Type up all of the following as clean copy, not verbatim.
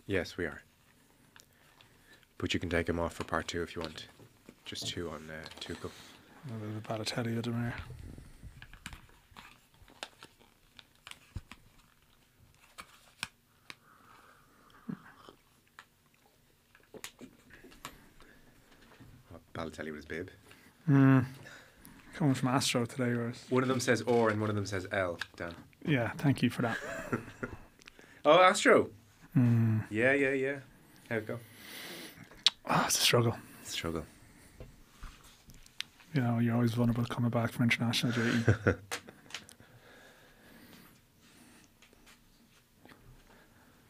Yes, we are. But you can take him off for part 2 if you want. Just 2 on Tuchel. A bit of a Balotelli at him here. Balotelli with his bib. Coming from Astro today, Rose. One of them says or and one of them says L, Dan. Yeah, thank you for that. Oh, Astro. Yeah. How'd it go? Oh, it's a struggle. Struggle. You know, you're always vulnerable coming back from international duty.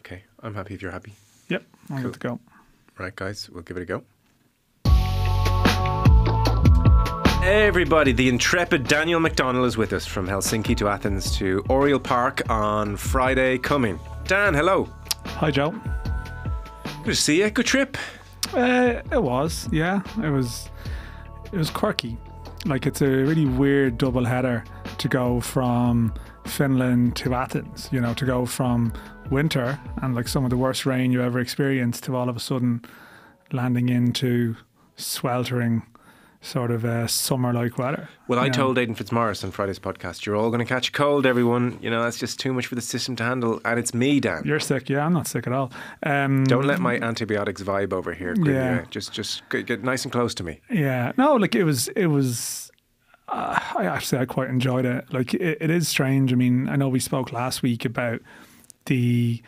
Okay, I'm happy if you're happy. Yep, I'm good to go. Right, guys, we'll give it a go. Everybody, the intrepid Daniel McDonnell is with us from Helsinki to Athens to Oriel Park on Friday coming. Dan, hello. Hi, Joe. Good to see you. Good trip. It was, yeah. It was quirky. Like, it's a really weird double header to go from Finland to Athens, you know, to go from winter and like some of the worst rain you ever experienced to all of a sudden landing into sweltering sort of summer-like weather. Well, I told Aidan Fitzmaurice on Friday's podcast, you're all going to catch a cold, everyone. You know, that's just too much for the system to handle. And it's me, Dan. You're sick. Yeah, I'm not sick at all. Don't let my antibiotics vibe over here. Yeah. Just get nice and close to me. Yeah. No, like it was I quite enjoyed it. Like it is strange. I mean, I know we spoke last week about the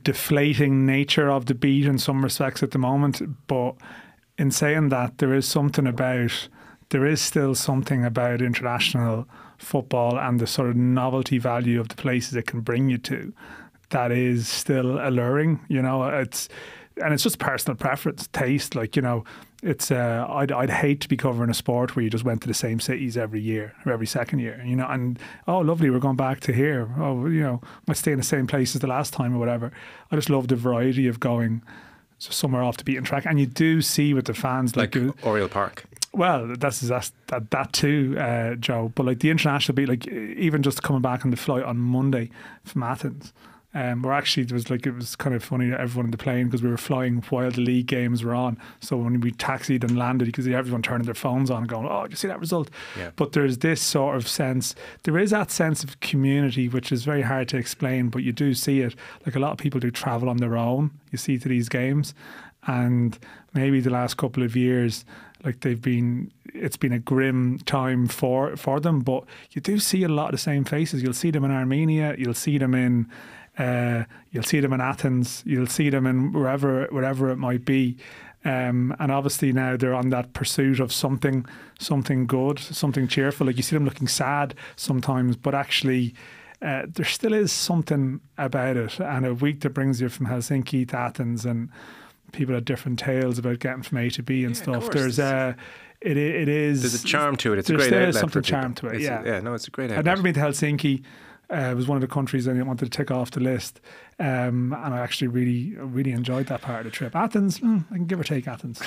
deflating nature of the beat in some respects at the moment, but in saying that, there is still something about international football and the sort of novelty value of the places it can bring you to that is still alluring. You know, it's just personal preference, taste. Like, you know, it's I'd hate to be covering a sport where you just went to the same cities every year or every second year. You know, and oh, lovely, we're going back to here. Oh, you know, might stay in the same place as the last time or whatever. I just love the variety of going somewhere off the beaten track, and you do see with the fans like Oriel Park. Well, that's that too, Joe. But like the international beat, like even just coming back on the flight on Monday from Athens, we're actually it was kind of funny that everyone in the plane, because we were flying while the league games were on. So when we taxied and landed, you could see everyone turning their phones on and going, "Oh, did you see that result?" Yeah. But there's this sort of sense. There is that sense of community, which is very hard to explain, but you do see it. Like a lot of people do travel on their own. You see to these games, and maybe the last couple of years, like it's been a grim time for them. But you do see a lot of the same faces. You'll see them in Armenia. You'll see them in. You'll see them in Athens. You'll see them in wherever it might be, and obviously now they're on that pursuit of something good, something cheerful. Like you see them looking sad sometimes, but actually there still is something about it. And a week that brings you from Helsinki to Athens, and people have different tales about getting from A to B and stuff. There's it is. There's a charm to it. It's a great outlet. There's something charm to it. It's a great outlet. I've never been to Helsinki. It was one of the countries I wanted to tick off the list, and I actually really enjoyed that part of the trip. Athens, I can give or take Athens.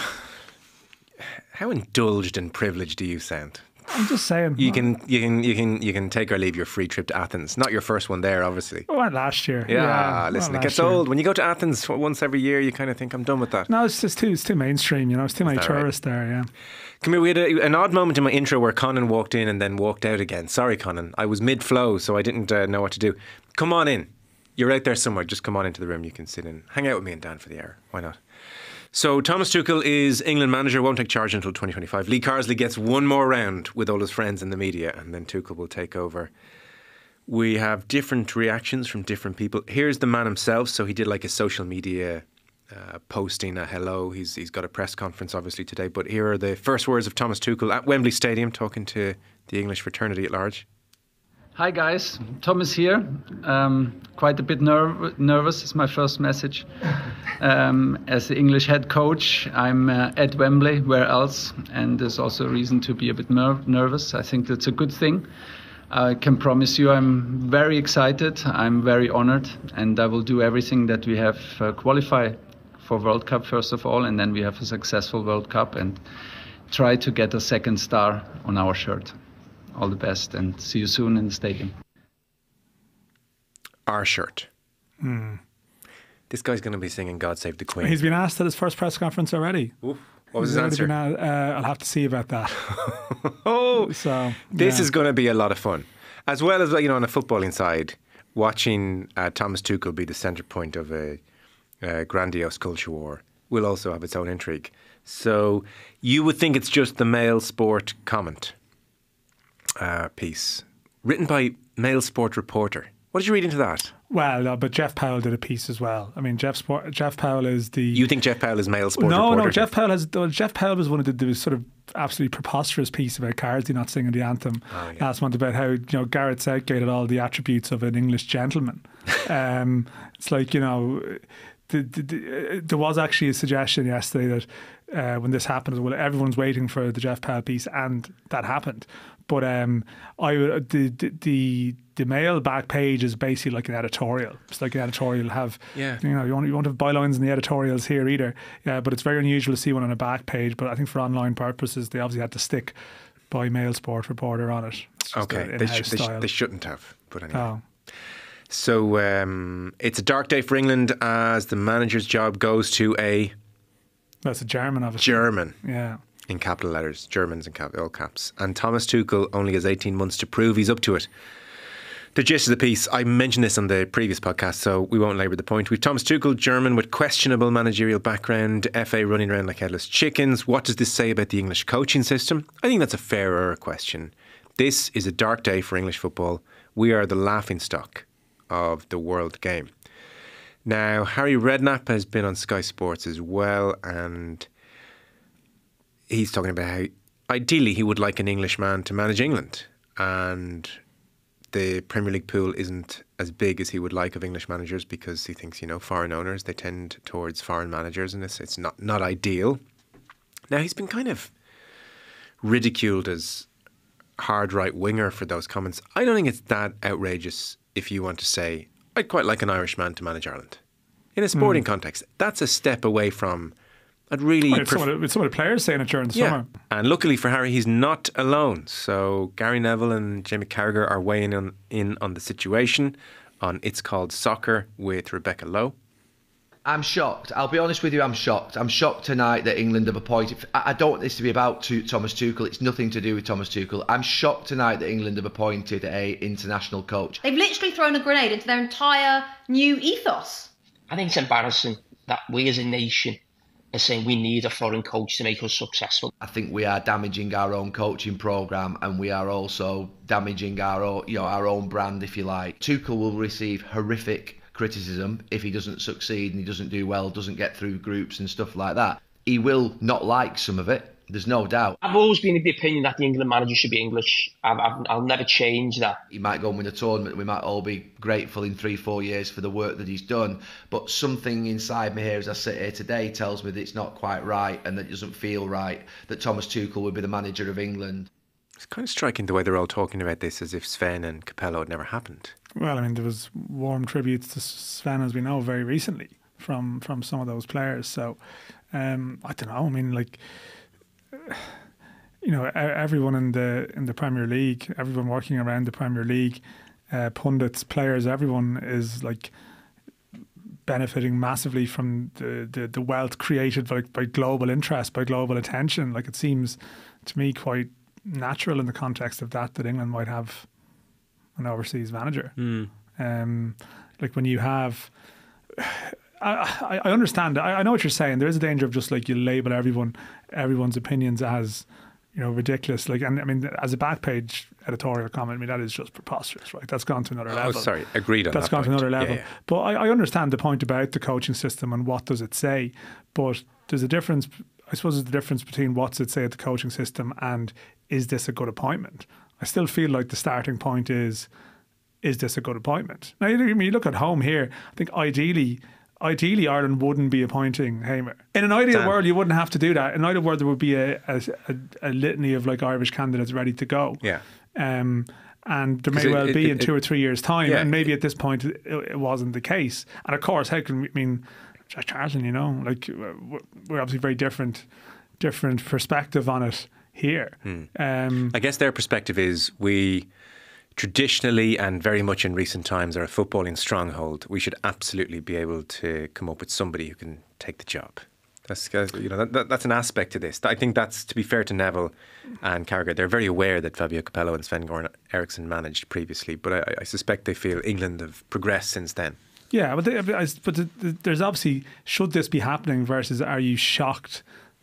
How indulged and privileged do you sound? I'm just saying. You can take or leave your free trip to Athens. Not your first one there, obviously. I went last year. Yeah, listen, it gets old. When you go to Athens once every year, you kind of think, I'm done with that. No, it's too mainstream, you know. It's too many tourists there, yeah. Come here, we had an odd moment in my intro where Conan walked in and then walked out again. Sorry, Conan. I was mid-flow, so I didn't know what to do. Come on in. You're out there somewhere. Just come on into the room. You can sit in. Hang out with me and Dan for the hour. Why not? So Thomas Tuchel is England manager, won't take charge until 2025. Lee Carsley gets one more round with all his friends in the media, and then Tuchel will take over. We have different reactions from different people. Here's the man himself. So he did like a social media posting a hello. He's got a press conference obviously today, but here are the first words of Thomas Tuchel at Wembley Stadium talking to the English fraternity at large. Hi guys, Thomas here. Quite a bit nervous. It's my first message. As the English head coach, I'm at Wembley, where else? And there's also a reason to be a bit nervous. I think that's a good thing. I can promise you I'm very excited, I'm very honored, and I will do everything that we have qualify for World Cup first of all, and then we have a successful World Cup and try to get a second star on our shirt. All the best and see you soon in the stadium. Our shirt. This guy's going to be singing God Save the Queen. He's been asked at his first press conference already. Oof. What was his answer? I'll have to see about that. This is going to be a lot of fun. As well as, on a footballing side, watching Thomas Tuchel be the centre point of a grandiose culture war will also have its own intrigue. So you would think it's just the Mail Sport comment piece written by Mail Sport reporter. What did you read into that? Well, no, but Jeff Powell did a piece as well. I mean, Jeff Powell is the... You think Jeff Powell is Mail Sport reporter? No, Jeff Powell was one who did the sort of absolutely preposterous piece about Cardsy not singing the anthem last month, about how Gareth Southgate had all the attributes of an English gentleman. It's like, there was actually a suggestion yesterday that when this happened, well, everyone's waiting for the Jeff Powell piece, and that happened. But the Mail back page is basically like an editorial. It's like an editorial. You won't have bylines in the editorials here either. Yeah, but it's very unusual to see one on a back page. But I think for online purposes, they obviously had to stick by Mail Sport reporter on it. Okay, they shouldn't have. But anyway. Oh. So it's a dark day for England as the manager's job goes to a... That's a German, obviously. German. Yeah. In capital letters. Germans in all caps. And Thomas Tuchel only has 18 months to prove he's up to it. The gist of the piece, I mentioned this on the previous podcast, so we won't labour the point. We've Thomas Tuchel, German with questionable managerial background, FA running around like headless chickens. What does this say about the English coaching system? I think that's a fairer question. This is a dark day for English football. We are the laughingstock of the world game. Now, Harry Redknapp has been on Sky Sports as well, and he's talking about how ideally he would like an Englishman to manage England, and the Premier League pool isn't as big as he would like of English managers because he thinks, foreign owners, they tend towards foreign managers, and it's not ideal. Now, he's been kind of ridiculed as hard right winger for those comments. I don't think it's that outrageous if you want to say, I'd quite like an Irishman to manage Ireland. In a sporting context, that's a step away from... It's some of the players saying it during the summer. And luckily for Harry, he's not alone. So Gary Neville and Jamie Carragher are weighing in on the situation on It's Called Soccer with Rebecca Lowe. I'm shocked. I'll be honest with you, I'm shocked. I'm shocked tonight that England have appointed... I don't want this to be about Thomas Tuchel. It's nothing to do with Thomas Tuchel. I'm shocked tonight that England have appointed a international coach. They've literally thrown a grenade into their entire new ethos. I think it's embarrassing that we as a nation are saying we need a foreign coach to make us successful. I think we are damaging our own coaching programme, and we are also damaging our own brand, if you like. Tuchel will receive horrific criticism if he doesn't succeed and he doesn't do well, doesn't get through groups and stuff like that. He will not like some of it. There's no doubt. I've always been of the opinion that the England manager should be English. I'll never change that. He might go and win a tournament. We might all be grateful in 3-4 years for the work that he's done. But something inside me here as I sit here today tells me that it's not quite right and that it doesn't feel right that Thomas Tuchel would be the manager of England. It's kind of striking the way they're all talking about this as if Sven and Capello had never happened. Well, I mean, there was warm tributes to Sven, as we know, very recently from some of those players. So, I don't know. I mean, like... everyone in the Premier League, everyone working around the Premier League, pundits, players, everyone is like benefiting massively from the wealth created by global interest, by global attention. Like, it seems to me quite natural in the context of that England might have an overseas manager. Like when you have... I understand. I know what you're saying. There is a danger of just like you label everyone's opinions as, ridiculous. Like, and I mean, as a back page editorial comment, I mean, that is just preposterous, right? That's gone to another level. Oh, sorry, agreed on that. That's gone to another level. Yeah. But I understand the point about the coaching system and what does it say. But there's a difference. I suppose there's the difference between what's it say at the coaching system and is this a good appointment? I still feel like the starting point is this a good appointment? Now, you look at home here. I think ideally, Ireland wouldn't be appointing Heimir. In an ideal world, you wouldn't have to do that. In an ideal world, there would be a litany of like Irish candidates ready to go. Yeah. And there may well be in 2 or 3 years' time. Yeah, and maybe at this point, it wasn't the case. And of course, Jack Charlton, like we're obviously very different perspective on it here. I guess their perspective is we traditionally and very much in recent times are a footballing stronghold, we should absolutely be able to come up with somebody who can take the job. That's that's an aspect to this. I think that's, to be fair to Neville and Carragher, they're very aware that Fabio Capello and Sven-Goran Eriksson managed previously, but I suspect they feel England have progressed since then. Yeah, but there's obviously, should this be happening versus are you shocked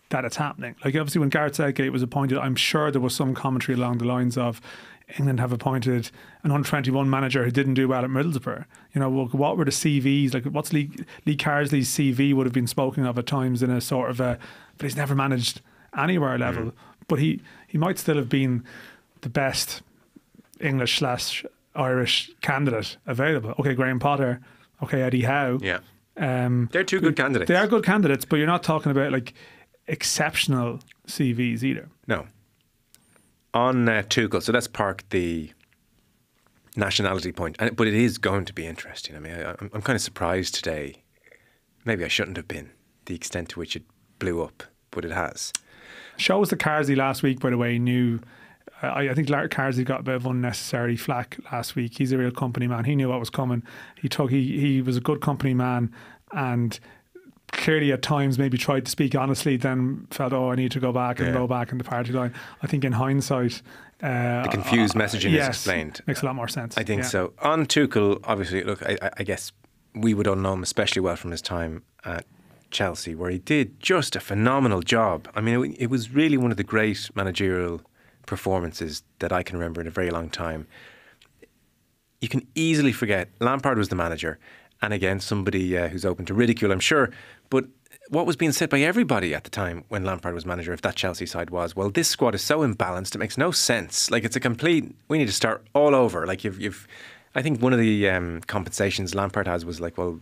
that it's happening? Like, obviously when Gareth Southgate was appointed, I'm sure there was some commentary along the lines of England have appointed an under-21 manager who didn't do well at Middlesbrough. You know, what were the CVs? Like, what's Lee Carsley's CV would have been spoken of at times in a sort of a, but he's never managed anywhere level. But he might still have been the best English/Irish candidate available. Okay, Graham Potter. Okay, Eddie Howe. Yeah. They're two good candidates. They are good candidates, but you're not talking about like exceptional CVs either. No. On Tuchel, so let's park the nationality point, but it is going to be interesting. I mean, I'm kind of surprised today. Maybe I shouldn't have been, the extent to which it blew up, but it has. Shows that Carsley last week, by the way, knew. I think Carsley got a bit of unnecessary flack last week. He's a real company man. He knew what was coming. He was a good company man, and clearly at times maybe tried to speak honestly, then felt, I need to go back and go back in the party line. I think in hindsight, the confused messaging is explained. Makes a lot more sense. I think so. On Tuchel, obviously, look, I guess we would all know him especially well from his time at Chelsea, where he did just a phenomenal job. I mean, it was really one of the great managerial performances that I can remember in a very long time. You can easily forget Lampard was the manager, and again, somebody who's open to ridicule, I'm sure. But what was being said by everybody at the time when Lampard was manager, if that Chelsea side was, well, this squad is so imbalanced, it makes no sense. Like, it's a complete, we need to start all over. Like, I think one of the compensations Lampard has was like, well,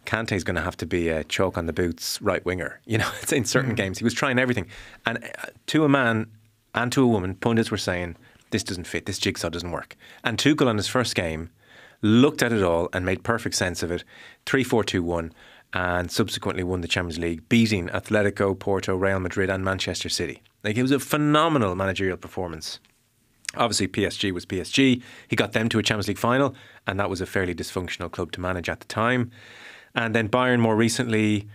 Kante's going to have to be a chalk on the boots right winger. You know, it's in certain games. He was trying everything. And to a man and to a woman, pundits were saying, this doesn't fit, this jigsaw doesn't work. And Tuchel on his first game looked at it all and made perfect sense of it. 3-4-2-1, and subsequently won the Champions League, beating Atletico, Porto, Real Madrid and Manchester City. Like, it was a phenomenal managerial performance. Obviously PSG was PSG. He got them to a Champions League final, and that was a fairly dysfunctional club to manage at the time. And then Bayern more recently,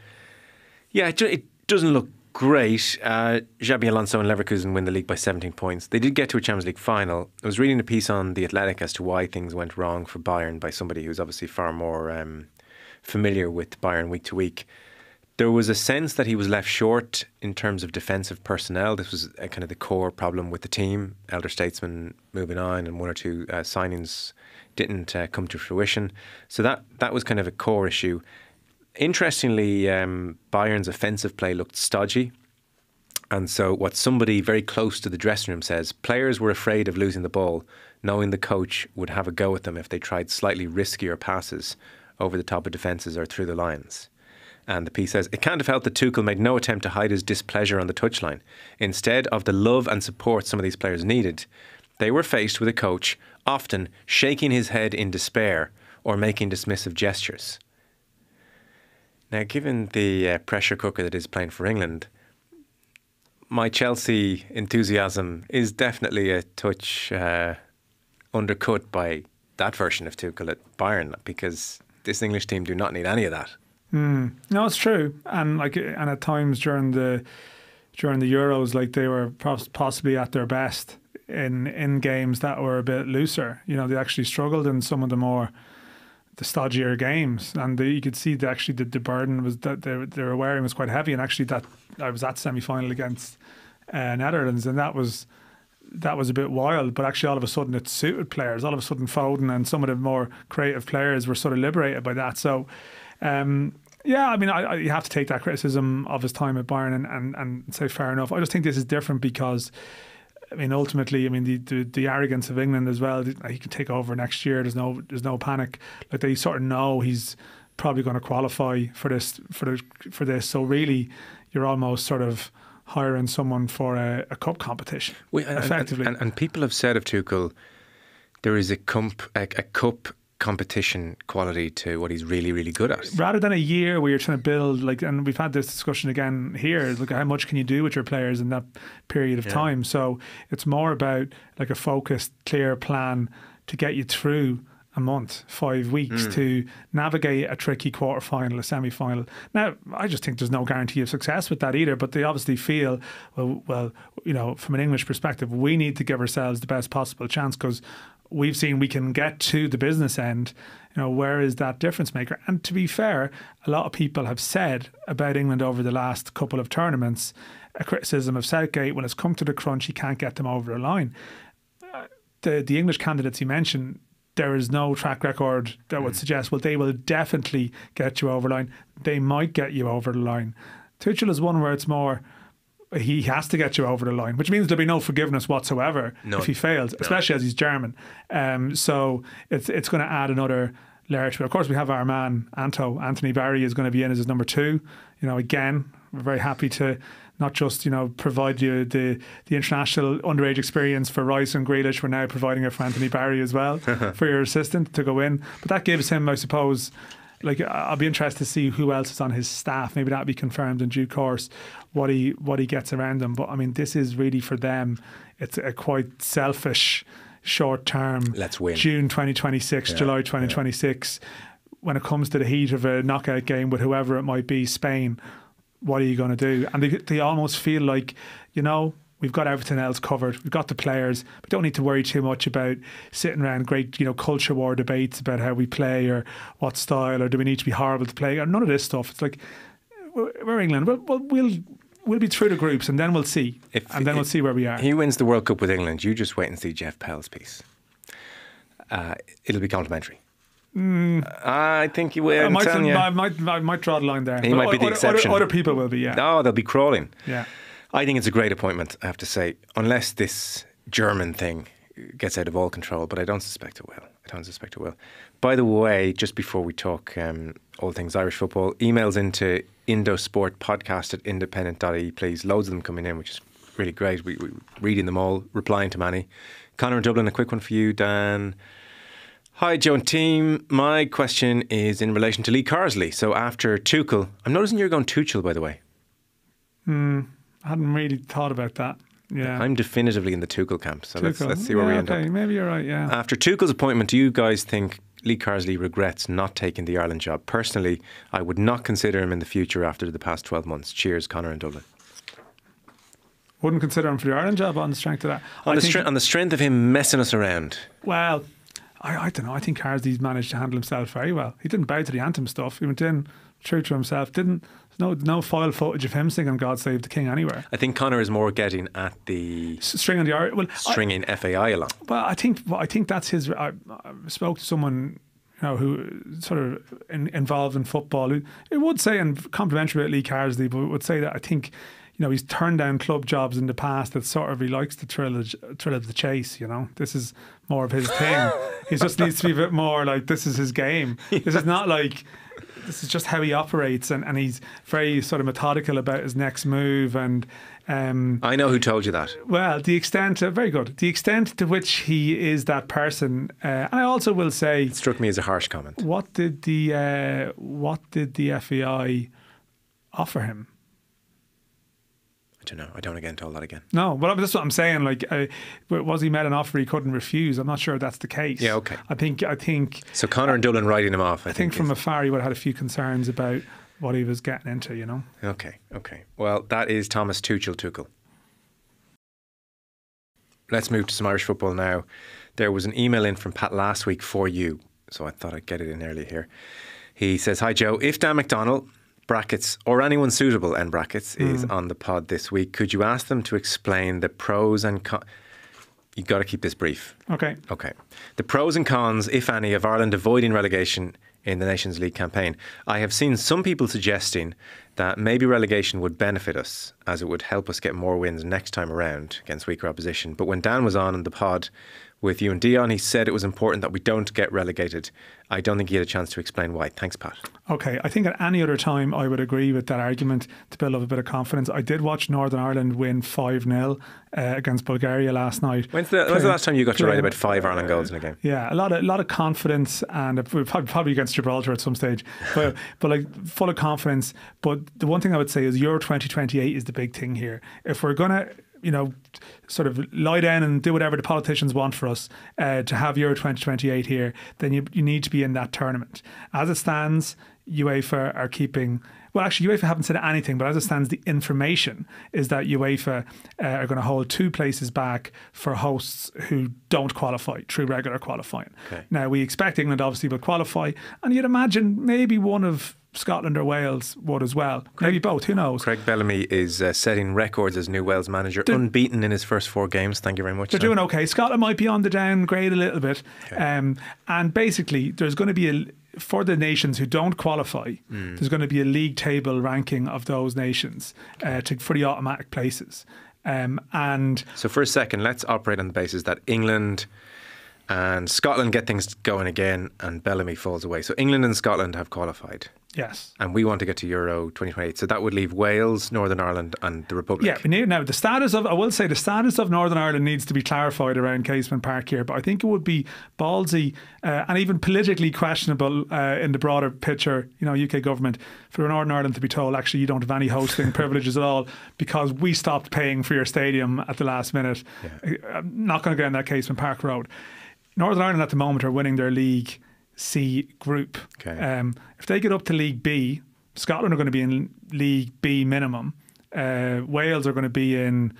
it doesn't look great. Xabi Alonso and Leverkusen win the league by 17 points. They did get to a Champions League final. I was reading a piece on The Athletic as to why things went wrong for Bayern by somebody who's obviously far more familiar with Bayern week to week. There was a sense that he was left short in terms of defensive personnel. This was kind of the core problem with the team. Elder statesmen moving on, and one or two signings didn't come to fruition. So that was kind of a core issue. Interestingly, Bayern's offensive play looked stodgy. And so what somebody very close to the dressing room says, players were afraid of losing the ball, knowing the coach would have a go at them if they tried slightly riskier passes over the top of defences or through the lines. And the piece says, it can't have helped that Tuchel made no attempt to hide his displeasure on the touchline. Instead of the love and support some of these players needed, they were faced with a coach often shaking his head in despair or making dismissive gestures. Now, given the pressure cooker that is playing for England, my Chelsea enthusiasm is definitely a touch undercut by that version of Tuchel at Bayern, because this English team do not need any of that. No, it's true, and at times during the Euros, like, they were possibly at their best in games that were a bit looser. You know, they actually struggled in some of the stodgier games, and you could see that actually the burden was that they were wearing was quite heavy. And actually, that I was at semi-final against Netherlands, and that was a bit wild. But actually, all of a sudden, it suited players. All of a sudden, Foden and some of the more creative players were sort of liberated by that. So, I mean, you have to take that criticism of his time at Bayern and say fair enough. I just think this is different because, I mean, ultimately, I mean, the arrogance of England as well. He can take over next year. There's no panic. Like, they sort of know he's probably going to qualify for this. So really, you're almost sort of hiring someone for a cup competition, effectively. And people have said of Tuchel, there is a cup competition quality to what he's really, really good at. Rather than a year where you're trying to build, like, and we've had this discussion again here, like, how much can you do with your players in that period of time? So it's more about like a focused, clear plan to get you through a month, 5 weeks to navigate a tricky quarter-final, a semi-final. Now, I just think there's no guarantee of success with that either, but they obviously feel, well, you know, from an English perspective, we need to give ourselves the best possible chance because we've seen we can get to the business end. You know, where is that difference maker? And to be fair, a lot of people have said about England over the last couple of tournaments, a criticism of Southgate, when it's come to the crunch, he can't get them over the line. The English candidates you mentioned, there is no track record that would suggest, well, they will definitely get you over the line. They might get you over the line. Tuchel is one where it's more, he has to get you over the line, which means there'll be no forgiveness whatsoever if he fails, especially as he's German. So it's going to add another layer to it. Of course, we have our man, Anthony Barry is going to be in as his number 2. You know, again, we're very happy to not just, you know, provide you the international underage experience for Rice and Grealish. We're now providing it for Anthony Barry as well for your assistant to go in. But that gives him, I suppose, like, I'll be interested to see who else is on his staff. Maybe that'll be confirmed in due course, what he gets around them. But I mean, this is really for them, it's a quite selfish short term. Let's win. June 2026, July 2026. When it comes to the heat of a knockout game with whoever it might be, Spain, what are you going to do? And they almost feel like, you know, we've got everything else covered. We've got the players. We don't need to worry too much about sitting around great, you know, culture war debates about how we play or what style or do we need to be horrible to play or none of this stuff. It's like, we're England. We'll be through the groups and then we'll see. We'll see where we are. He wins the World Cup with England. You just wait and see Jeff Powell's piece. It'll be complimentary. I think he will. I might draw the line there. He might be the exception. Other people will be, yeah. No, they'll be crawling. Yeah. I think it's a great appointment, I have to say, unless this German thing gets out of all control, but I don't suspect it will. By the way, just before we talk all things Irish football, emails into Indo Sport podcast@independent.ie, please. Loads of them coming in, which is really great. We're reading them all, replying to many. Conor in Dublin, a quick one for you, Dan. Hi, Joe and team. My question is in relation to Lee Carsley. So after Tuchel, I'm noticing you're going Tuchel, by the way. I hadn't really thought about that. Yeah, I'm definitively in the Tuchel camp. So let's see where we end up. Maybe you're right, yeah. After Tuchel's appointment, do you guys think Lee Carsley regrets not taking the Ireland job? Personally, I would not consider him in the future after the past 12 months. Cheers, Conor in Dublin. Wouldn't consider him for the Ireland job on the strength of that. On the strength of him messing us around. Well, I don't know. I think Carsley's managed to handle himself very well. He didn't bow to the anthem stuff. He went in true to himself. There's no file footage of him singing "God Save the King" anywhere. I think Conor is more getting at the stringing FAI along. Well, I think that's his. I spoke to someone, you know, who sort of involved in football. Who would say, and complimentary about Lee Carsley, but would say that I think, you know, he's turned down club jobs in the past that sort of he likes the thrill of the chase, you know. This is more of his thing. He just needs to be a bit more like, this is his game. This is not like, this is just how he operates, and he's very sort of methodical about his next move. And I know who told you that. Well, the extent to which he is that person, and I also will say, it struck me as a harsh comment. What did the FAI offer him? I don't know. I don't get told that again. No, but that's what I'm saying. Like, was he made an offer he couldn't refuse? I'm not sure that's the case. Yeah, okay. I think. So Conor and Dublin writing him off. I think from afar he would have had a few concerns about what he was getting into, you know. Okay. Well, that is Thomas Tuchel. Let's move to some Irish football now. There was an email in from Pat last week for you, so I thought I'd get it in early here. He says, "Hi Joe, if Dan McDonnell brackets or anyone suitable end brackets is on the pod this week, could you ask them to explain the pros and cons?" You've got to keep this brief. Okay. The pros and cons, if any, of Ireland avoiding relegation in the Nations League campaign. I have seen some people suggesting that maybe relegation would benefit us, as it would help us get more wins next time around against weaker opposition. But when Dan was on the pod with you and Dion, he said it was important that we don't get relegated. I don't think he had a chance to explain why. Thanks, Pat. Okay, I think at any other time I would agree with that argument to build up a bit of confidence. I did watch Northern Ireland win 5-0 against Bulgaria last night. When's the last time you got to write about 5 Ireland goals in a game? Yeah, a lot of confidence, and probably against Gibraltar at some stage, but like full of confidence. But the one thing I would say is Euro 2028 is the big thing here. If we're gonna sort of lie down and do whatever the politicians want for us to have Euro 2028 here, then you need to be in that tournament. As it stands, UEFA are keeping... Well, actually, UEFA haven't said anything, but as it stands, the information is that UEFA are going to hold 2 places back for hosts who don't qualify through regular qualifying. Okay. Now, we expect England obviously will qualify, and you'd imagine maybe one of Scotland or Wales would as well. Maybe both, who knows? Craig Bellamy is setting records as new Wales manager, unbeaten in his first 4 games. Thank you very much. They're doing okay. Scotland might be on the downgrade a little bit. Okay. And basically, there's going to be for the nations who don't qualify, there's going to be a league table ranking of those nations for the automatic places. And so for a second, let's operate on the basis that England and Scotland get things going again and Bellamy falls away. So England and Scotland have qualified. Yes. And we want to get to Euro 2028. So that would leave Wales, Northern Ireland and the Republic. Yeah, we need, now the status of Northern Ireland needs to be clarified around Casement Park here, but I think it would be ballsy and even politically questionable in the broader picture, UK government, for Northern Ireland to be told, actually, you don't have any hosting privileges at all because we stopped paying for your stadium at the last minute. Yeah. I'm not going to go down that Casement Park road. Northern Ireland at the moment are winning their League C group. Okay. If they get up to League B, Scotland are going to be in League B minimum. Wales are going to be in,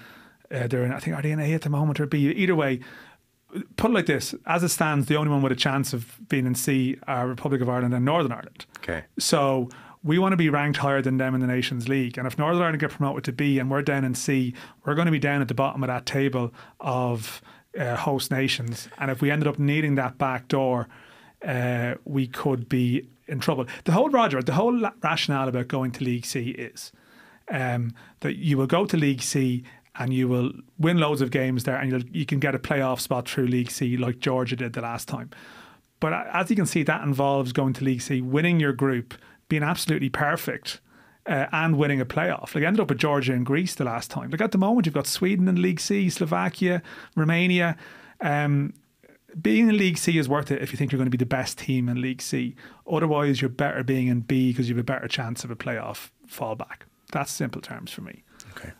they're in, I think, are they in A at the moment or B? Either way, put it like this, as it stands, the only one with a chance of being in C are Republic of Ireland and Northern Ireland. Okay. So we want to be ranked higher than them in the Nations League. And if Northern Ireland get promoted to B and we're down in C, we're going to be down at the bottom of that table of host nations. And if we ended up needing that back door, we could be in trouble. The whole rationale about going to League C is that you will go to League C and you will win loads of games there and you can get a playoff spot through League C like Georgia did the last time. But as you can see, that involves going to League C, winning your group, being absolutely perfect and winning a playoff. Like, ended up with Georgia and Greece the last time. Like, at the moment, you've got Sweden in League C, Slovakia, Romania. Being in League C is worth it if you think you're going to be the best team in League C. Otherwise, you're better being in B because you have a better chance of a playoff fallback. That's simple terms for me. Okay.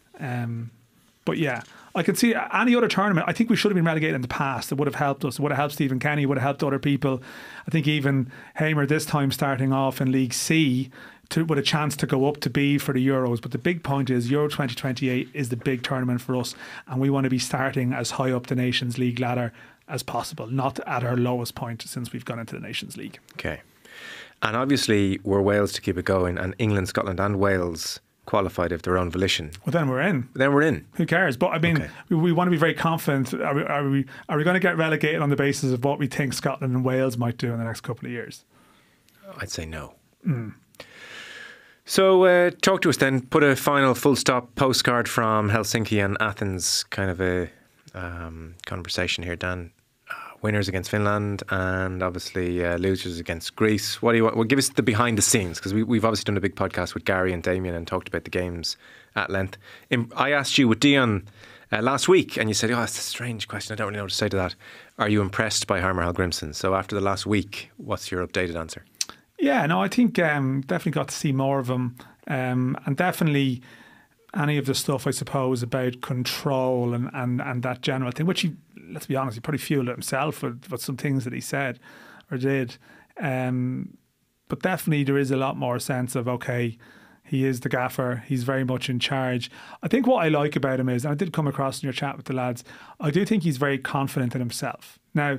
But yeah, I could see any other tournament. I think we should have been relegated in the past. It would have helped us. It would have helped Stephen Kenny. It would have helped other people. I think even Heimir this time starting off in League C with a chance to go up to B for the Euros. But the big point is Euro 2028 is the big tournament for us, and we want to be starting as high up the Nations League ladder as possible, not at our lowest point since we've gone into the Nations League. Okay. And obviously we're Wales to keep it going, and England, Scotland and Wales qualified of their own volition. Well, then we're in. Who cares? But I mean, we want to be very confident. Are we going to get relegated on the basis of what we think Scotland and Wales might do in the next couple of years? I'd say no. So talk to us then. Put a final full stop postcard from Helsinki and Athens, kind of a conversation here, Dan. Winners against Finland and obviously losers against Greece. What do you want? Well, give us the behind the scenes, because we've obviously done a big podcast with Gary and Damien and talked about the games at length. I asked you with Dion last week and you said, that's a strange question. I don't really know what to say to that. Are you impressed by Heimir Hallgrimsson? So after the last week, what's your updated answer? Yeah, no, I think definitely got to see more of him, and definitely any of the stuff, I suppose, about control and that general thing, which he, let's be honest, he probably fueled it himself with some things that he said or did. But definitely there is a lot more sense of, okay, he is the gaffer, he's very much in charge. I think what I like about him is, and I did come across in your chat with the lads, I do think he's very confident in himself. Now,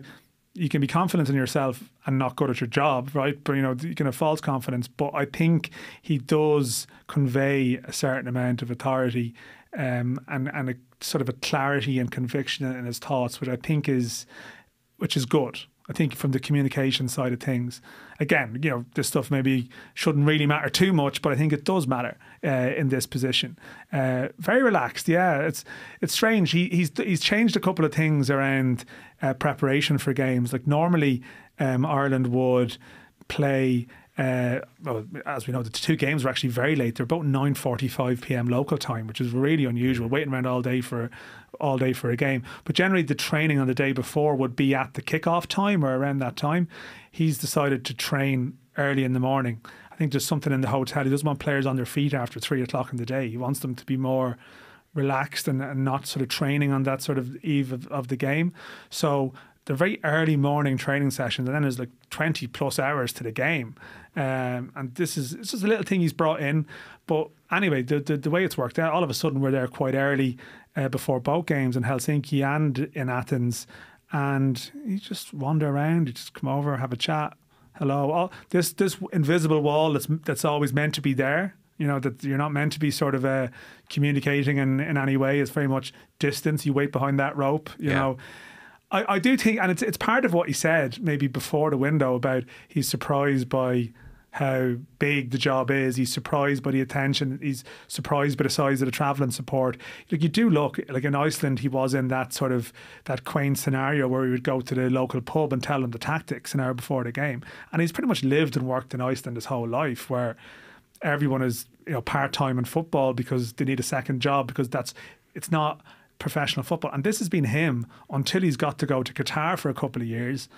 you can be confident in yourself and not good at your job, right? But, you can have false confidence. But I think he does convey a certain amount of authority and a sort of a clarity and conviction in his thoughts, which I think which is good. I think from the communication side of things, again, this stuff maybe shouldn't really matter too much, but I think it does matter in this position. Very relaxed, yeah. It's strange. He's changed a couple of things around preparation for games. Like normally, Ireland would play. Well, as we know, the 2 games were actually very late. They're about 9:45 p.m. local time, which is really unusual. Waiting around all day for a game. But generally, the training on the day before would be at the kickoff time or around that time. He's decided to train early in the morning. I think there's something in the hotel. He doesn't want players on their feet after 3 o'clock in the day. He wants them to be more relaxed and not sort of training on that sort of eve of the game. So the very early morning training sessions, and then there's like 20 plus hours to the game. And it's just a little thing he's brought in. But anyway, the way it's worked out, all of a sudden we're there quite early before both games in Helsinki and in Athens. And you just wander around, you just come over, have a chat. Hello. This invisible wall that's always meant to be there. You know, that you're not meant to be sort of communicating in any way. It's very much distance. You wait behind that rope, you know. I do think, and it's part of what he said maybe before the window about he's surprised by how big the job is. He's surprised by the attention. He's surprised by the size of the travelling support. Like, you do look, like in Iceland, he was in that sort of that quaint scenario where he would go to the local pub and tell them the tactics an hour before the game. And he's pretty much lived and worked in Iceland his whole life, where everyone is, you know, part-time in football because they need a second job, because it's not professional football. And this has been him until he's got to go to Qatar for a couple of years,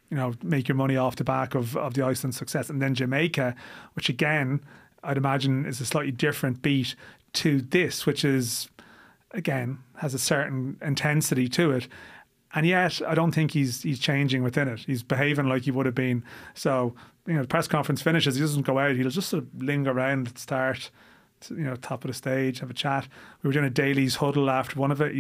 you know, make your money off the back of the Iceland success. And then Jamaica, which again, I'd imagine is a slightly different beat to this, which is, again, has a certain intensity to it. And yet, I don't think he's changing within it. He's behaving like he would have been. So, you know, the press conference finishes, he doesn't go out. He'll just sort of linger around at the start, you know, top of the stage, have a chat. We were doing a dailies huddle after one of it.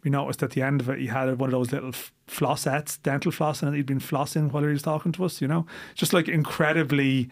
We noticed at the end of it, he had one of those little flossettes, dental floss, and he'd been flossing while he was talking to us, you know. Just like incredibly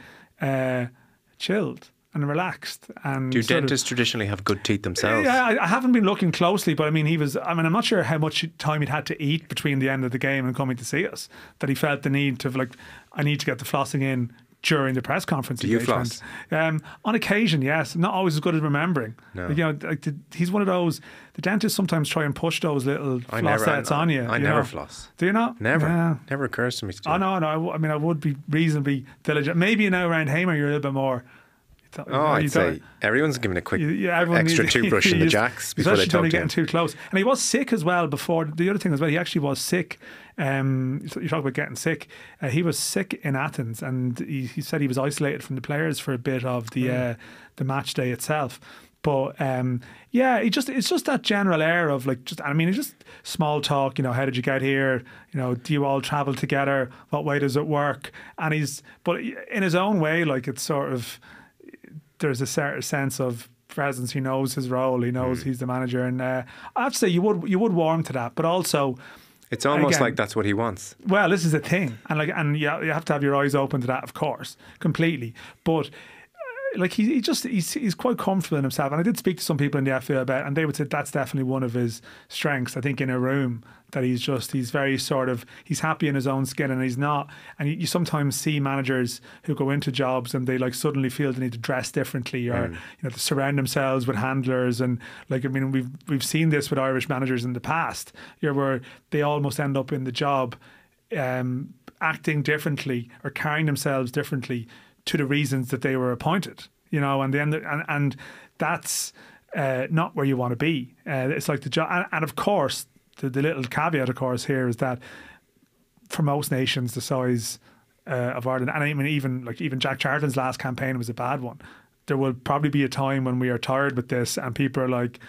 chilled and relaxed. And do dentists traditionally have good teeth themselves? Yeah, I haven't been looking closely, but I mean, I'm not sure how much time he'd had to eat between the end of the game and coming to see us, that he felt the need to, like, I need to get the flossing in during the press conference. Do you floss? On occasion, yes. Not always as good as remembering. No. Like, you know, like he's one of those, the dentists sometimes try and push those little flossets on you. I never floss. Do you not? Never. Yeah. Never occurs to me to do. Oh, no. I mean, I would be reasonably diligent. Maybe now around Heimir, you're a little bit more... I'd say everyone's giving a quick extra toothbrush in the jacks before they talk to him. Getting too close. And he was sick as well before. The other thing as well, he actually was sick. You talk about getting sick. He was sick in Athens, and he said he was isolated from the players for a bit of the match day itself. But it's just that general air of like, it's just small talk. You know, how did you get here? You know, do you all travel together? What way does it work? And but in his own way, like, it's sort of, there's a certain sense of presence. He knows his role. He knows he's the manager, and I have to say you would warm to that. But also, it's almost like that's what he wants. Well, this is a thing, and you have to have your eyes open to that, of course, completely. But like he's quite comfortable in himself. And I did speak to some people in the FA about it, and they would say that's definitely one of his strengths. I think in a room that he's very sort of, he's happy in his own skin, and he's not. And you sometimes see managers who go into jobs and they like suddenly feel they need to dress differently, or you know, to surround themselves with handlers, and like, I mean, we've seen this with Irish managers in the past, where they almost end up in the job acting differently or carrying themselves differently to the reasons that they were appointed, you know, and that's not where you want to be. It's like the job, and of course, the little caveat, of course, here is that for most nations the size of Ireland, and I mean even Jack Charlton's last campaign was a bad one. There will probably be a time when we are tired with this, and people are like,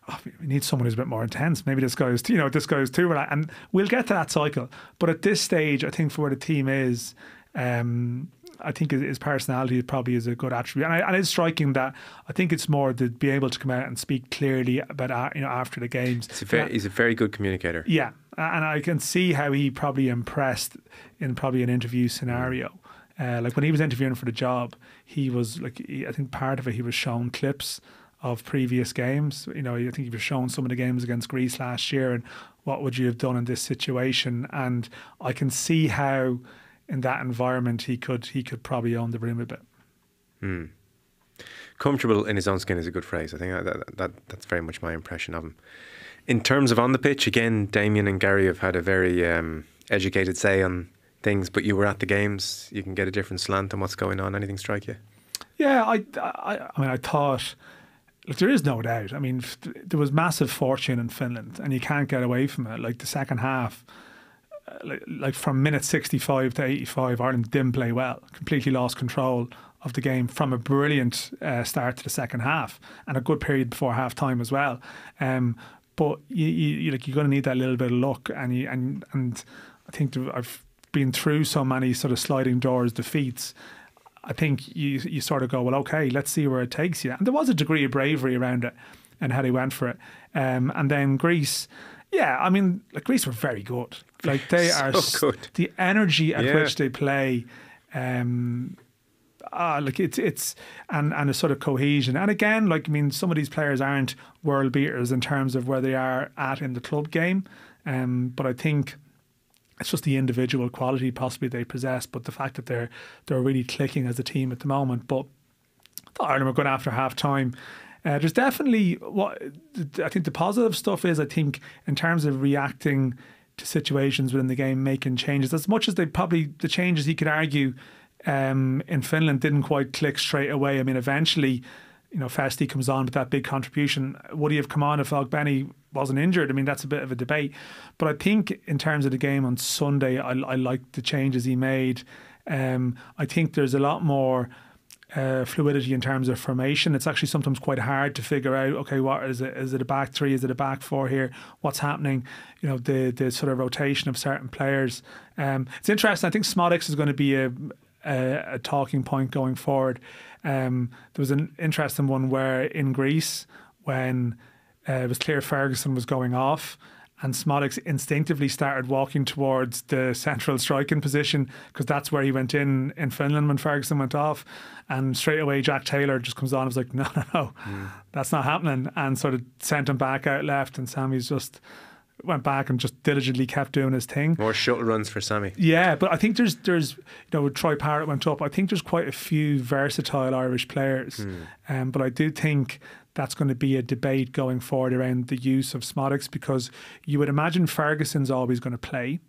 oh, we need someone who's a bit more intense. Maybe this guy is too relaxed, and we'll get to that cycle. But at this stage, I think for where the team is, I think his personality probably is a good attribute, and it's striking that I think it's more to be able to come out and speak clearly about, you know, after the games. He's a very good communicator. Yeah, and I can see how he probably impressed in probably an interview scenario. Like when he was interviewing for the job, he was like, I think part of it, he was shown clips of previous games. You know, I think he was shown some of the games against Greece last year, and what would you have done in this situation? And I can see how, in that environment, he could probably own the room a bit. Comfortable in his own skin is a good phrase. I think that's very much my impression of him. In terms of on the pitch, again, Damien and Gary have had a very educated say on things, but you were at the games. You can get a different slant on what's going on. Anything strike you? Yeah, I mean, I thought, look, there is no doubt. I mean, there was massive fortune in Finland, and you can't get away from it. Like the second half, like from minute 65 to 85, Ireland didn't play well, completely lost control of the game from a brilliant start to the second half and a good period before half time as well. But you're going to need that little bit of luck, and I think I've been through so many sort of sliding doors defeats. I think you sort of go, well, okay, let's see where it takes you. And there was a degree of bravery around it and how they went for it. And then Greece, yeah, I mean, like Greece were very good. Like they are good. The energy at which they play. Like it's and a sort of cohesion. And again, like I mean, some of these players aren't world beaters in terms of where they are at in the club game. But I think it's just the individual quality possibly they possess, but the fact that they're really clicking as a team at the moment. But I thought Ireland were good after half time. There's definitely what I think the positive stuff is, I think, in terms of reacting to situations within the game, making changes. As much as the changes you could argue in Finland didn't quite click straight away. I mean, eventually, Festi comes on with that big contribution. Would he have come on if Ogbenny wasn't injured? I mean, that's a bit of a debate. But I think in terms of the game on Sunday, I like the changes he made. I think there's a lot more fluidity in terms of formation. It's actually sometimes quite hard to figure out, okay, what is it? Is it a back three? Is it a back four here? What's happening? The sort of rotation of certain players. It's interesting. I think Smodics is going to be a talking point going forward. There was an interesting one where in Greece, when it was clear Ferguson was going off, and Smodics instinctively started walking towards the central striking position because that's where he went in Finland when Ferguson went off. And straight away Jack Taylor just comes on and was like, no, that's not happening, and sort of sent him back out left, and Sammy's just went back and just diligently kept doing his thing. More shuttle runs for Sammy. Yeah, but I think there's Troy Parrott went up. I think there's quite a few versatile Irish players. But I do think that's going to be a debate going forward around the use of Smodics, because you would imagine Ferguson's always going to play.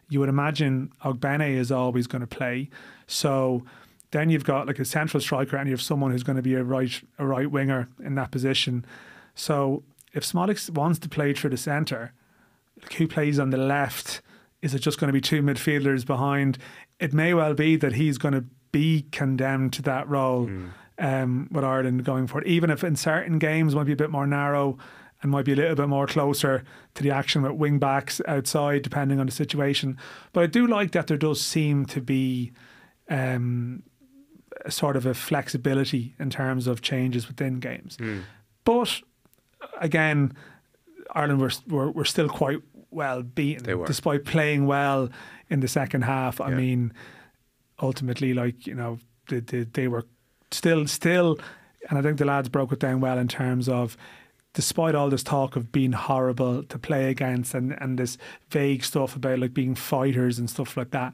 You would imagine Ogbene is always going to play. So then you've got like a central striker and you have someone who's going to be a right winger in that position. So if Smodics wants to play through the centre, who plays on the left? Is it just going to be two midfielders behind? It may well be that he's going to be condemned to that role with Ireland going forward, even if in certain games might be a bit more narrow and might be a little bit more closer to the action with wing backs outside, depending on the situation. But I do like that there does seem to be a sort of a flexibility in terms of changes within games. But again, Ireland were still quite well beaten, despite playing well in the second half. I mean, ultimately, they were still, and I think the lads broke it down well in terms of, despite all this talk of being horrible to play against and this vague stuff about like being fighters and stuff like that,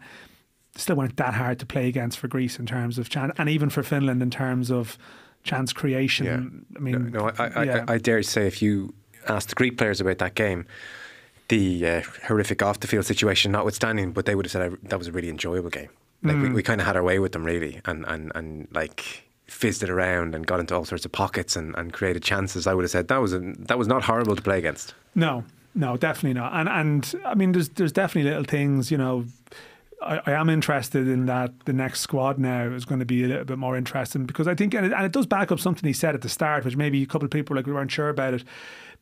still weren't that hard to play against for Greece in terms of chance, and even for Finland in terms of chance creation. Yeah. I mean, I dare say if you asked the Greek players about that game, the horrific off the field situation notwithstanding, but they would have said that was a really enjoyable game. Like we kind of had our way with them really, and like fizzed it around and got into all sorts of pockets and created chances. I would have said that was not horrible to play against. No, definitely not. And I mean, there's definitely little things. I am interested in that the next squad now is going to be a little bit more interesting, because I think, and it does back up something he said at the start, which maybe a couple of people we weren't sure about it,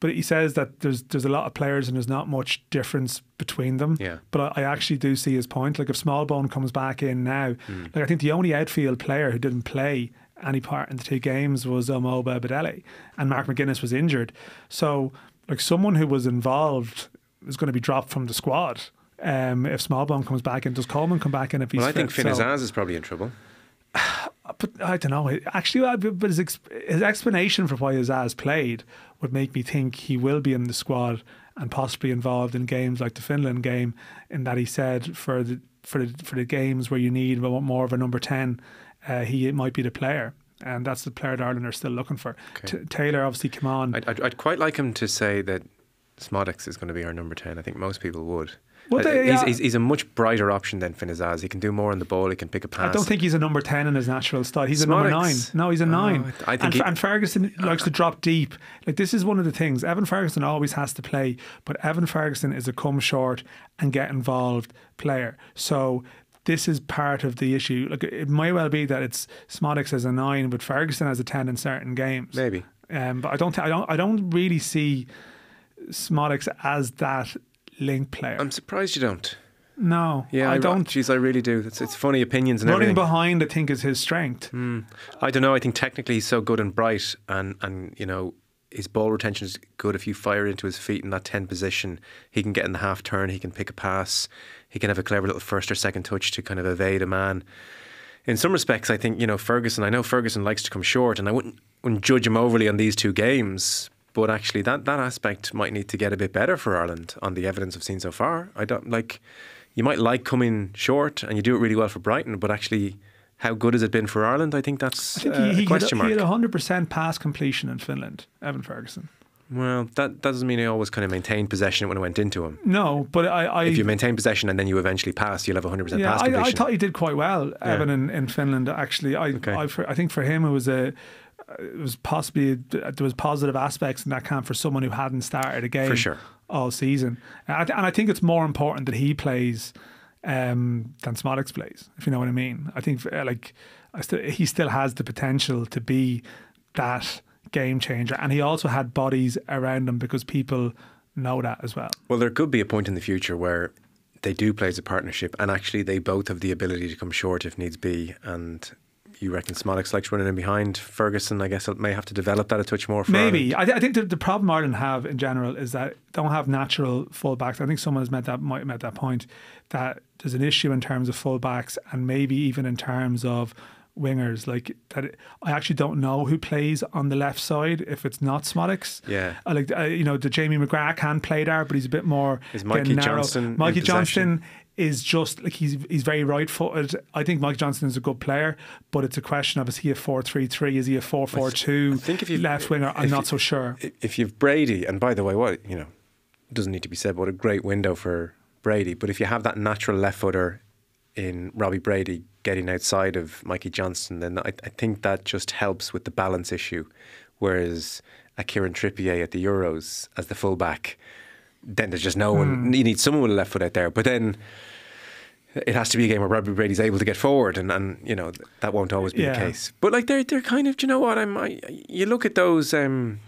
but he says that there's a lot of players and there's not much difference between them. Yeah. But I actually do see his point. Like if Smallbone comes back in now, like I think the only outfield player who didn't play any part in the two games was Omoba Badele, and Mark McGuinness was injured. So like someone who was involved is going to be dropped from the squad. If Smallbone comes back in, does Coleman come back in if he's fit? I think Finn Azaz is probably in trouble. But I don't know. Actually, but his explanation for why Azaz played would make me think he will be in the squad and possibly involved in games like the Finland game, in that he said for the games where you need more of a number 10, he might be the player. And that's the player that Ireland are still looking for. Okay. Taylor obviously came on. I'd quite like him to say that Smodics is going to be our number 10. I think most people would. Well, he's a much brighter option than Finn Azaz. He can do more on the ball. He can pick a pass. I don't think he's a number 10 in his natural style. He's a number 9. No, he's a 9. And Ferguson likes to drop deep. Like, this is one of the things. Evan Ferguson always has to play, but Evan Ferguson is a come short and get involved player. So this is part of the issue. Like, it might well be that it's Smodics as a 9, but Ferguson as a 10 in certain games. Maybe. But I don't really see Smodics as that link player. I'm surprised you don't. No, Yeah, I don't. Jeez, I really do. It's funny opinions and Running everything. behind, I think, is his strength. I don't know. I think technically he's so good and bright, and you know, his ball retention is good. If you fire into his feet in that 10 position, he can get in the half turn. He can pick a pass. He can have a clever little first or second touch to kind of evade a man. In some respects, I think, you know, Ferguson. I know Ferguson likes to come short, and I wouldn't judge him overly on these 2 games. But actually, that aspect might need to get a bit better for Ireland on the evidence I've seen so far. I don't like. You might like coming short, and you do it really well for Brighton, but actually, how good has it been for Ireland? I think that's a question mark. He had 100% pass completion in Finland, Evan Ferguson. Well, that doesn't mean he always kind of maintained possession when it went into him. No, but if you maintain possession and then you eventually pass, you'll have 100% pass completion. I thought he did quite well, Evan, in Finland. Actually, I think for him it was possibly, there was positive aspects in that camp for someone who hadn't started a game For sure. all season, and I think it's more important that he plays than Smodics plays, if you know what I mean. I think he still has the potential to be that game changer, and he also had bodies around him because people know that as well. Well, there could be a point in the future where they do play as a partnership, and actually they both have the ability to come short if needs be. And you reckon Smodics likes running in behind Ferguson? I guess it may have to develop that a touch more for maybe. Ireland. I think the problem Ireland have in general is that they don't have natural fullbacks. I think someone might have made that point, that there's an issue in terms of fullbacks and maybe even in terms of wingers. Like that, I actually don't know who plays on the left side if it's not Smodics. Yeah, the Jamie McGrath can play there, but he's a bit more. Is Mikey Johnston? Mikey Johnston is just like he's very right-footed. I think Mikey Johnston is a good player, but it's a question of, is he a 4-3-3? Is he a 4-4-2? I think if you left winger, I'm not so sure. If you've Brady, and by the way, what doesn't need to be said, what a great window for Brady. But if you have that natural left footer in Robbie Brady getting outside of Mikey Johnston, then I think that just helps with the balance issue. Whereas a Kieran Trippier at the Euros as the fullback, then there's just no one. You need someone with a left foot out there. But then it has to be a game where Robbie Brady's able to get forward, and that won't always be the case. But like they're kind of, do you know what? You look at those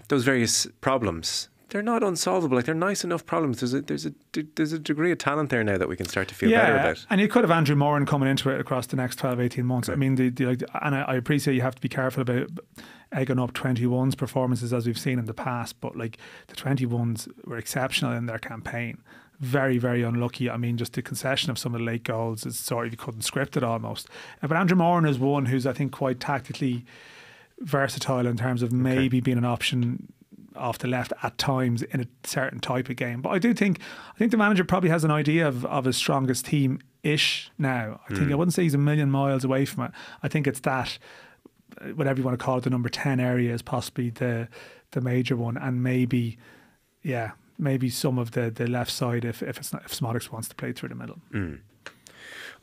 various problems. They're not unsolvable. Like, they're nice enough problems. There's a degree of talent there now that we can start to feel better about. And you could have Andrew Moran coming into it across the next 12-18 months. Right. I mean, and I appreciate you have to be careful about egging up 21's performances as we've seen in the past, but like the 21's were exceptional in their campaign. Very, very unlucky. I mean, just the concession of some of the late goals is sort of, you couldn't script it almost. But Andrew Moran is one who's, I think, quite tactically versatile in terms of maybe being an option off the left at times in a certain type of game. But I think the manager probably has an idea of his strongest team-ish now. I wouldn't say he's a million miles away from it. I think it's that, whatever you want to call it, the number 10 area is possibly the major one, and maybe some of the left side if Smodics wants to play through the middle.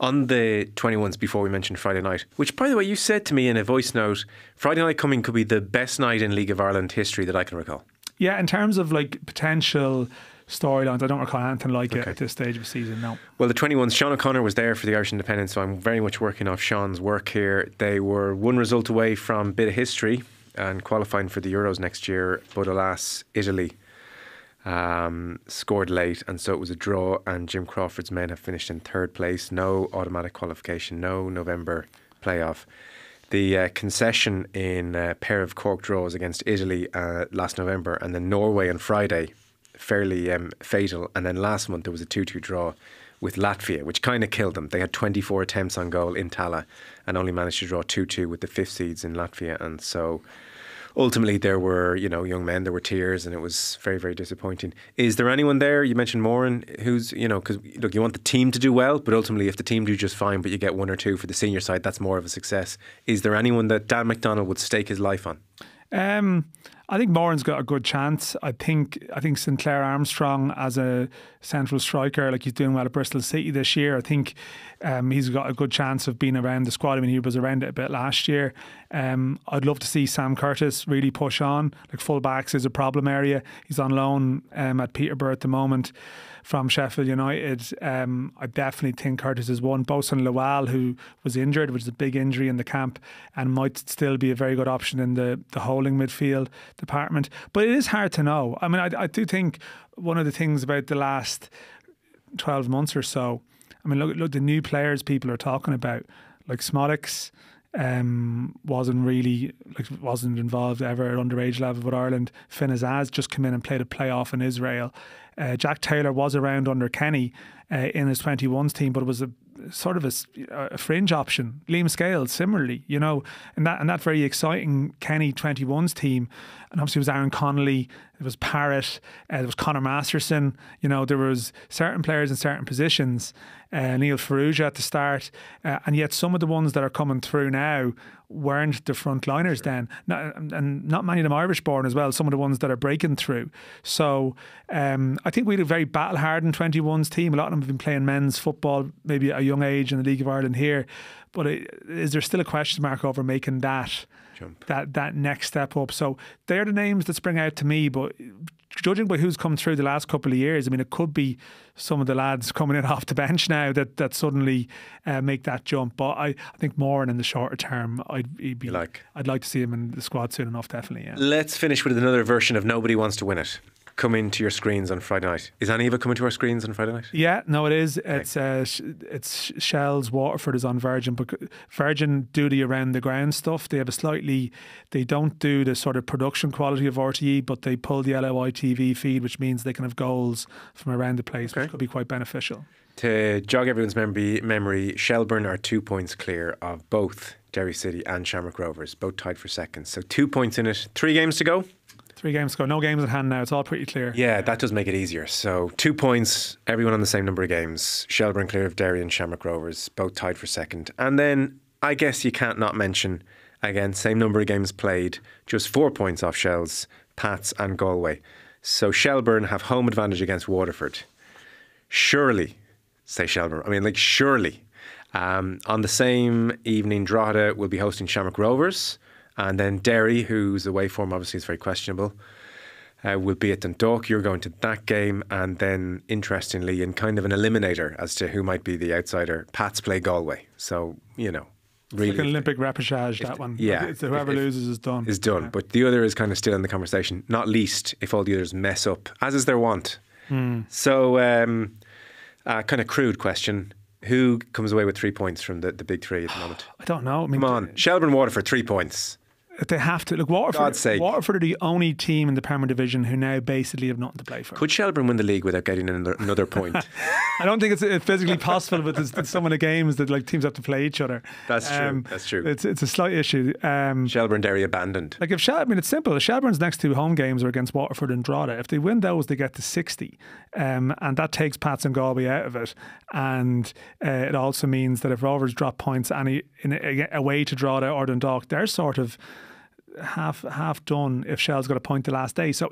On the 21s, before we mentioned Friday night, which, by the way, you said to me in a voice note, Friday night coming could be the best night in League of Ireland history that I can recall. Yeah, in terms of like potential storylines, I don't recall anything like it at this stage of the season, no. Well, the 21s, Sean O'Connor was there for the Irish Independent, so I'm very much working off Sean's work here. They were one result away from a bit of history and qualifying for the Euros next year, but alas, Italy scored late, and so it was a draw, and Jim Crawford's men have finished in third place. No automatic qualification, no November playoff. The concession in a pair of cork draws against Italy last November, and then Norway on Friday, fairly fatal. And then last month there was a 2-2 draw with Latvia, which kind of killed them. They had 24 attempts on goal in Tala and only managed to draw 2-2 with the fifth seeds in Latvia. And so ultimately there were, young men, there were tears, and it was very, very disappointing. Is there anyone there? You mentioned Moran, who's, because look, you want the team to do well, but ultimately if the team do just fine, but you get one or two for the senior side, that's more of a success. Is there anyone that Dan McDonnell would stake his life on? I think Moran's got a good chance. I think Sinclair Armstrong as a central striker, like he's doing well at Bristol City this year. I think he's got a good chance of being around the squad. I mean, he was around it a bit last year. I'd love to see Sam Curtis really push on. Like full backs is a problem area. He's on loan at Peterborough at the moment from Sheffield United. I definitely think Curtis is one. Bosun Lawal, who was injured, which is a big injury in the camp, and might still be a very good option in the holding midfield department. But it is hard to know. I mean, I do think one of the things about the last 12 months or so, I mean, look the new players people are talking about, like Smodics, wasn't involved ever at underage level with Ireland. Finn Azaz just come in and played a playoff in Israel. Jack Taylor was around under Kenny in his 21s team, but it was a sort of a fringe option. Liam Scales similarly, you know, and that very exciting Kenny 21s team. And obviously it was Aaron Connolly, it was Parrott, there was Conor Masterson. You know, there was certain players in certain positions. Neil Farrugia at the start, and yet some of the ones that are coming through now weren't the frontliners then, and not many of them Irish born as well. Some of the ones that are breaking through. So I think we had a very battle hardened 21s team. A lot of them have been playing men's football, maybe at a young age in the League of Ireland here. But is there still a question mark over making that jump, that next step up? So they're the names that spring out to me, but judging by who's come through the last couple of years, I mean, it could be some of the lads coming in off the bench now that suddenly make that jump. But I think Moran in the shorter term, I'd like to see him in the squad soon enough, definitely. Yeah. Let's finish with another version of Nobody Wants to Win It. Coming to your screens on Friday night. Is any of it coming to our screens on Friday night? Yeah, no, it is. Okay. It's Shell's Waterford is on Virgin, but Virgin do the around the ground stuff. They have they don't do the sort of production quality of RTE, but they pull the LOI TV feed, which means they can have goals from around the place, which could be quite beneficial. To jog everyone's memory, Shelburne are 2 points clear of both Derry City and Shamrock Rovers, both tied for second. So 2 points in it. 3 games to go. 3 games to go. No games at hand now. It's all pretty clear. Yeah, that does make it easier. So 2 points, everyone on the same number of games. Shelburne clear of Derry and Shamrock Rovers, both tied for second. And then I guess you can't not mention, again, same number of games played, just 4 points off Shells, Pats and Galway. So Shelburne have home advantage against Waterford. Surely, say Shelburne, I mean, like surely. On the same evening, Drogheda will be hosting Shamrock Rovers. And then Derry, whose away form obviously is very questionable, will be at Dundalk. You're going to that game. And then, interestingly, in kind of an eliminator as to who might be the outsider, Pats play Galway. So, you know, really. It's like an Olympic repechage, that one. Yeah. It's whoever loses is done. Is done. Yeah. But the other is kind of still in the conversation, not least if all the others mess up, as is their want. So, kind of crude question. Who comes away with 3 points from the big three at the moment? I don't know. I mean, come on. Shelburne, Waterford, 3 points. They have to. Look, Waterford are the only team in the Premier Division who now basically have nothing to play for. Could Shelburne win the league without getting another point? I don't think it's physically possible, but there's some of the games that like teams have to play each other. That's true. That's true. It's a slight issue. Shelburne, Derry abandoned. Like it's simple. If Shelburne's next 2 home games are against Waterford and Drogheda, if they win those, they get to 60, and that takes Pats and Galway out of it. And it also means that if Rovers drop points away to Drogheda or Dundalk, they're sort of half done if Shell's got a point the last day. So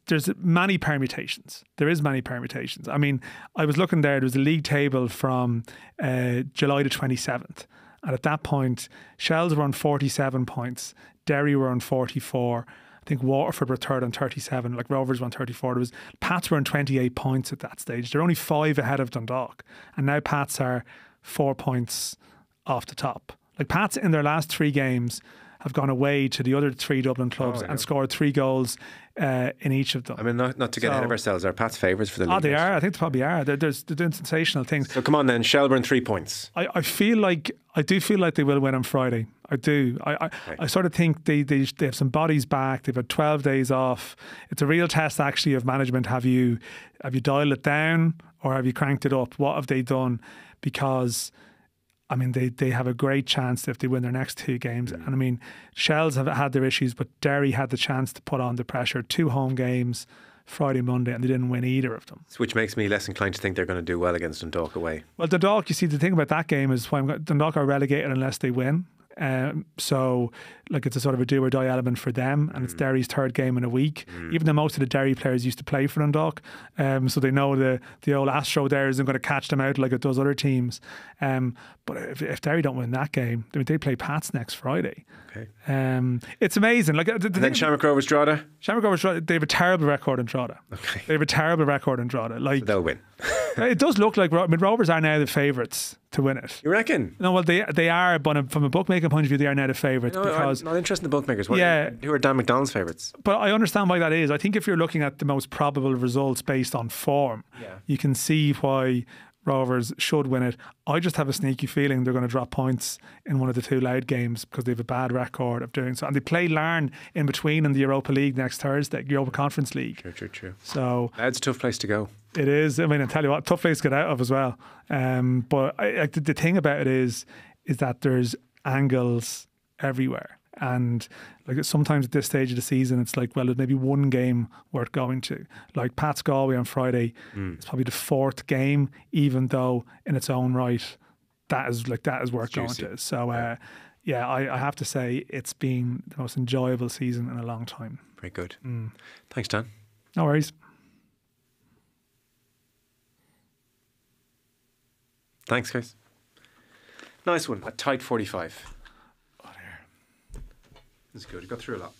there's many permutations. There is many permutations. I mean, I was looking there was a league table from July the 27th, and at that point Shells were on 47 points, Derry were on 44, I think Waterford were third on 37, like Rovers were on 34. Pats were on 28 points at that stage. They're only 5 ahead of Dundalk, and now Pats are 4 points off the top. Like Pats in their last 3 games have gone away to the other 3 Dublin clubs and scored 3 goals in each of them. I mean, not to get ahead of ourselves, are Pat's favourites for the league? Oh, they are. I think they probably are. They're doing sensational things. So come on then, Shelburne 3 points. I do feel like they will win on Friday. I do. I sort of think they have some bodies back. They've had 12 days off. It's a real test actually of management. Have you dialed it down or have you cranked it up? What have they done? Because I mean, they have a great chance if they win their next 2 games. And I mean, Shells have had their issues, but Derry had the chance to put on the pressure. 2 home games, Friday, Monday, and they didn't win either of them. Which makes me less inclined to think they're going to do well against Dundalk away. Well, Dundalk, you see, the thing about that game is when Dundalk are relegated unless they win. So like it's a sort of a do or die element for them, and it's Derry's third game in a week. Even though most of the Derry players used to play for Dundalk, so they know the old Astro there isn't going to catch them out like it does other teams. But if Derry don't win that game, I mean, they play Pats next Friday. Okay. It's amazing. Like then Shamrock Rovers Drogheda. Shamrock Rovers Drogheda, they have a terrible record in Drogheda. Okay. They have a terrible record in Drogheda. Like So they'll win. it does look like Rovers are now the favourites to win it. You reckon? No, well they are, but from a bookmaking point of view, they are now the favourites because I'm not interested in the bookmakers. Who are Dan McDonnell's favourites? But I understand why that is. I think if you're looking at the most probable results based on form, you can see why Rovers should win it. I just have a sneaky feeling they're going to drop points in one of the two Loud games because they have a bad record of doing so. And they play Larne in between in the Europa League next Thursday, Europa Conference League. True. So Loud's a tough place to go. it is. I mean, I tell you what, tough place to get out of as well. But the thing about it is that there's angles everywhere. And like sometimes at this stage of the season, it's like, well, there's maybe one game worth going to. Like Pats Galway on Friday, it's probably the fourth game, even though in its own right, that is worth going to. So I have to say it's been the most enjoyable season in a long time. Very good. Thanks, Dan. No worries. Thanks, guys. Nice one. A tight 45. This is good. You got through a lot.